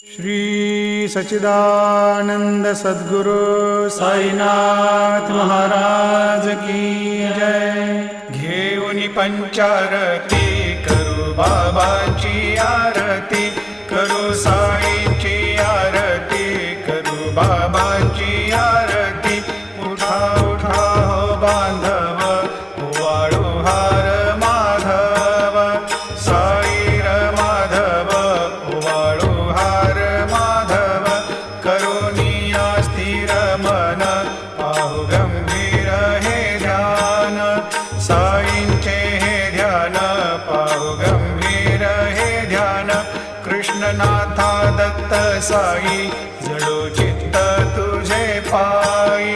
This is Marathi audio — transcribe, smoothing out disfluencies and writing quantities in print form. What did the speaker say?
श्री सच्चिदानंद सद्गुरु साईनाथ महाराज की जय। घेऊन पंचारती करू बाबाची आरती, करू साईंची आरती, करू बाबांची आरती। उठा उठा हो बांधव, वाळू हार माधव, साई र माधव, वाळू हार माधव। करुणिया स्थिर मन, पाहु गंभीर हे ध्यान, साईंचे हे ध्यान, पाहु गंभीर हे ध्यान। कृष्णनाथा दत्त साई, जडो चित्त तुझे पायी,